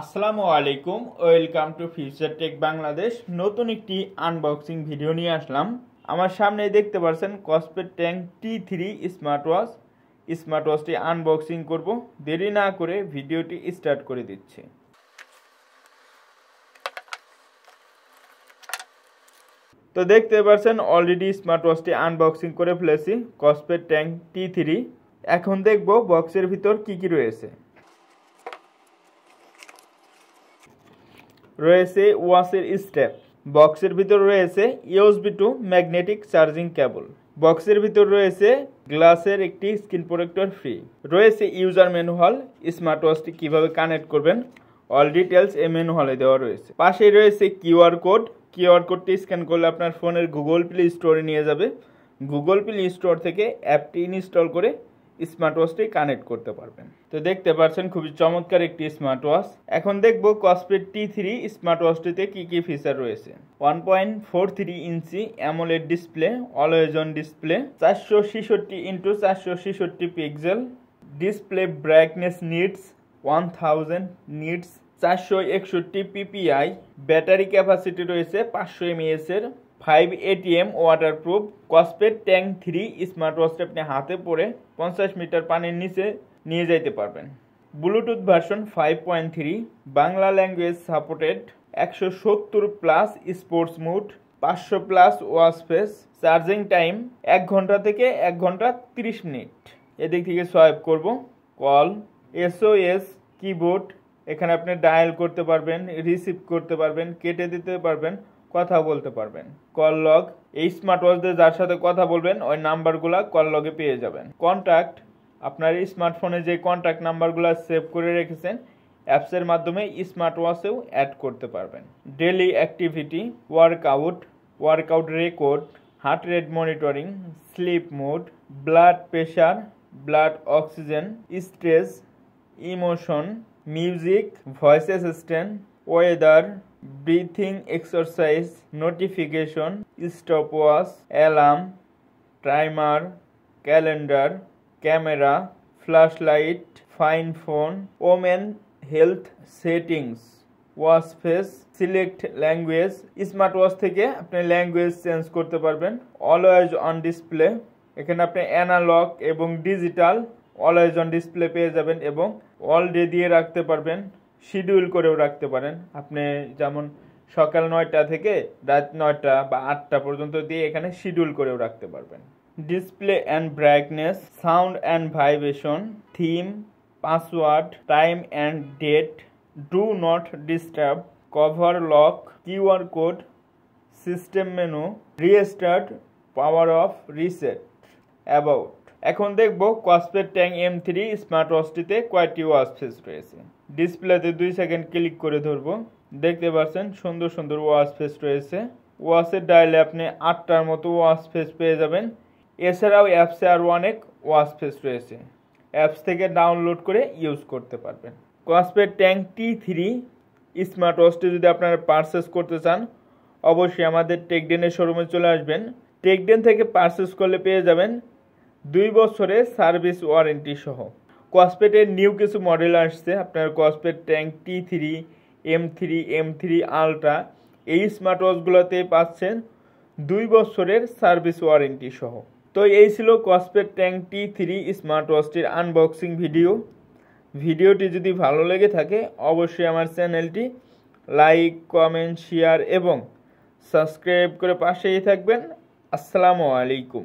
আসসালামু আলাইকুম, welcome to future tech Bangladesh. নতুন একটি আনবক্সিং ভিডিও নিয়ে আসলাম। আমার সামনে দেখতে পাচ্ছেন কসপেট ট্যাঙ্ক T3 স্মার্ট ওয়াচটি আনবক্সিং করব। দেরি না করে ভিডিওটি স্টার্ট করে দিচ্ছি। তো দেখতে পাচ্ছেন অলরেডি স্মার্ট ওয়াচটি আনবক্সিং করে ফেলেছি, কসপেট ট্যাঙ্ক T3। এখন দেখব বক্সের ভিতর কি কি রয়েছে। রয়েছে ওয়াচের স্ট্র্যাপ, বক্সের ভিতর রয়েছে USB two magnetic charging cable, বক্সের ভিতর রয়েছে গ্লাসের একটি স্ক্রিন প্রোটেক্টর ফ্রি, রয়েছে ইউজার ম্যানুয়াল, স্মার্ট ওয়াচটি কিভাবে কানেক্ট করবেন অল ডিটেলস এই ম্যানুয়ালে দেওয়া রয়েছে। পাশেই রয়েছে কিউআর কোডটি স্ক্যান করলে আপনার ফোনের গুগল প্লে স্টোরে নিয়ে যাবে। গুগল প্লে স্টোর থেকে অ্যাপটি ইনস্টল করে স্মার্ট ওয়াচটি কানেক্ট করতে পারবেন। তো দেখতে পাচ্ছেন খুবই চমৎকার একটি স্মার্ট ওয়াচ। এখন দেখব কসপেট T3 স্মার্ট ওয়াচটিতে কি কি ফিচার রয়েছে। 1.43 inch AMOLED display, always on display, 466x466 pixel, display brightness nits 1000 nits, 461 ppi, battery capacity রয়েছে 500 mAh এর, 5 ATM waterproof. Kospet Tank 3 smart ওয়াচটি আপনি হাতে পরে 50 মিটার পানির নিচে নিয়ে যাইতে পারবেন। Bluetooth version 5.3, Bangla language supported, 170 plus sports mode, 500 plus watch face, charging time 1 ঘন্টা থেকে 1 ঘন্টা 30 মিনিট। এদিক থেকে সোয়াইপ করব, কল, SOS কিবোর্ড, এখানে আপনি ডায়াল করতে পারবেন, রিসিভ করতে পারবেন, কেটে দিতে পারবেন, কথা বলতে পারবেন। কল লগ, এই স্মার্ট ওয়াচ দিয়ে যার সাথে কথা বলবেন ওই নাম্বারগুলো কল লগে পেয়ে যাবেন। কন্ট্যাক্ট, আপনার স্মার্টফোনে যে কন্ট্যাক্ট নাম্বারগুলো সেভ করে রেখেছেন অ্যাপসের মাধ্যমে স্মার্ট ওয়াচেও অ্যাড করতে পারবেন। Daily activity, workout record, heart rate monitoring, sleep mode, blood pressure, blood oxygen, stress, emotion, music, voice assistant, weather, breathing exercise, notification, stopwatch, alarm, timer, calendar, camera, flashlight, fine phone, women health settings, watch face, select language. Smart watch থেকে আপনি language change করতে পারবেন। Always on display, এখানে আপনি analogue এবং digital always on display পেয়ে যাবেন এবং অল ডে দিয়ে রাখতে পারবেন, শিডিউল করেও রাখতে পারেন। আপনি যেমন সকাল 9টা থেকে রাত 9টা বা 8টা পর্যন্ত দিয়ে এখানে শিডিউল করেও রাখতে পারবেন। Display and brightness, sound and vibration, theme, password, time and date, do not disturb, cover lock, QR code, system menu, restart, power off, reset, about. এখন দেখব কসপেট ট্যাঙ্ক M3 স্মার্ট ওয়াচটিতে কয়টি ওয়াচ ফেস রয়েছে। ডিসপ্লেতে 2 second click করে ধরবো, দেখতে পাচ্ছেন সুন্দর সুন্দর ওয়াচ ফেস রয়েছে। ওয়াচের ডায়ালে আপনি 8টার মতো ওয়াচ ফেস পেয়ে যাবেন। এছাড়াও অ্যাপসে আরও অনেক ওয়াচ ফেস রয়েছে, অ্যাপস থেকে ডাউনলোড করে ইউজ করতে পারবেন। কসপেট ট্যাঙ্ক T3 স্মার্ট ওয়াচটি যদি আপনারা পারচেস করতে চান অবশ্যই আমাদের টেকডেনের শোরুমে চলে আসবেন। টেকডেন থেকে পারচেস করলে পেয়ে যাবেন 2 বছরের সার্ভিস ওয়ারেন্টি সহ। কসপেটের নিউ কিছু মডেল আসছে, আপনার Kospet Tank T3, M3 Ultra, এই স্মার্ট ওয়াচগুলোতে পাচ্ছেন 2 বছরের সার্ভিস ওয়ারেন্টি সহ। তো এই ছিল কসপেট ট্যাঙ্ক T3 স্মার্ট ওয়াচটির আনবক্সিং ভিডিওটি যদি ভালো লেগে থাকে অবশ্যই আমার চ্যানেলটি লাইক, কমেন্ট, শেয়ার এবং সাবস্ক্রাইব করে পাশেই থাকবেন। আসসালামু আলাইকুম।